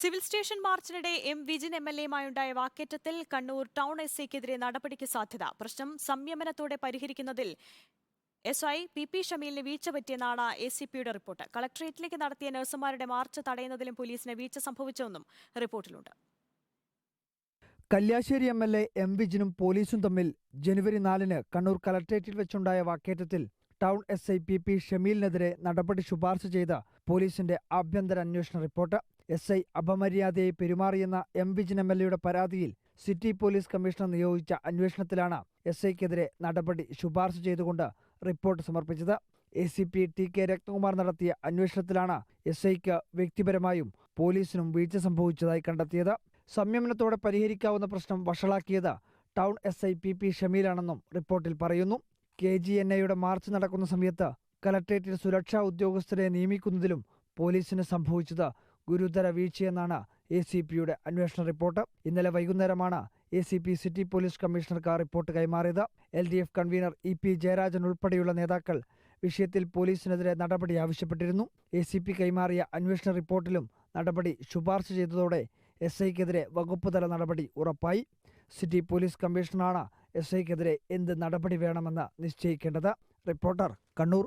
Civil station മാർച്ചിനിടെ M Vijin എംഎൽഎയുമായുണ്ടായ വാക്കേറ്റത്തിൽ കണ്ണൂർ ടൗൺ എസ്ഐക്കെതിരെ നടപടിക്ക് സാധ്യത. പ്രശ്നം സംയമനത്തോടെ പരിഹരിക്കുന്നതിൽ എസ്ഐ പി ഷമീലിന് വീഴ്ച പറ്റിയെന്നാണ് എസിപിയുടെ റിപ്പോർട്ട്. കളക്ടറേറ്റിലേക്ക് നടത്തിയ നഴ്സുമാരുടെ മാർച്ച് തടയുന്നതിലും പോലീസിന് വീഴ്ച സംഭവിച്ചുവെന്നും റിപ്പോർട്ടിലുണ്ട്. കല്യാശ്ശേരി എംഎൽഎ എം വിജിനും പോലീസും തമ്മിൽ ജനുവരി 4-ന് കണ്ണൂർ കളക്ടറേറ്റിൽ വെച്ചുണ്ടായ വാക്കേറ്റത്തിൽ ടൗൺ എസ്ഐ പി ഷമീലിനെതിരെ നടപടി ശുപാർശ ചെയ്ത പോലീസിന്റെ ആഭ്യന്തര അന്വേഷണ റിപ്പോർട്ട്. എസ്ഐ അപമര്യാദയായി പെരുമാറിയെന്ന എം വിജിൻ എംഎൽഎയുടെ പരാതിയിൽ സിറ്റി പോലീസ് കമ്മീഷണർ നിയോഗിച്ച അന്വേഷണത്തിലാണ് എസ്ഐക്കെതിരെ നടപടി ശുപാർശ ചെയ്തുകൊണ്ട് റിപ്പോർട്ട് സമർപ്പിച്ചത്. ACP TK. രത്നകുമാർ നടത്തിയ അന്വേഷണത്തിലാണ് എസ്ഐക്ക് വ്യക്തിപരമായും പോലീസിനും വീഴ്ച സംഭവിച്ചതായി കണ്ടെത്തിയത്. സംയമനത്തോടെ പരിഹരിക്കാവുന്ന പ്രശ്നം വഷളാക്കിയത് ടൗൺ എസ്ഐ പി ഷമീലാണെന്നും റിപ്പോർട്ടിൽ പറയുന്നു. KGNAയുടെ മാർച്ച് നടക്കുന്ന സമയത്ത് കലക്ട്രേറ്റിൽ സുരക്ഷാ ഉദ്യോഗസ്ഥരെ നിയമിക്കുന്നതിലും പോലീസിന് സംഭവിച്ചത് ഗുരുതര വീഴ്ചയെന്നാണ് എസിപിയുടെ അന്വേഷണ റിപ്പോർട്ട്. ഇന്നലെ വൈകുന്നേരമാണ് എസിപി സിറ്റി പോലീസ് കമ്മീഷണർക്ക് റിപ്പോർട്ട് കൈമാറിയത്. LDF കൺവീനർ EP ജയരാജൻ ഉൾപ്പെടെയുള്ള നേതാക്കൾ വിഷയത്തിൽ പോലീസിനെതിരെ നടപടി ആവശ്യപ്പെട്ടിരുന്നു. എസിപി കൈമാറിയ അന്വേഷണ റിപ്പോർട്ടിലും നടപടി ശുപാർശ ചെയ്തതോടെ എസ്ഐക്കെതിരെ വകുപ്പുതല നടപടി ഉറപ്പായി. സിറ്റി പോലീസ് കമ്മീഷണറാണ് എസ്ഐക്കെതിരെ എന്ത് നടപടി വേണമെന്ന് നിശ്ചയിക്കേണ്ടത്. റിപ്പോർട്ടർ, കണ്ണൂർ.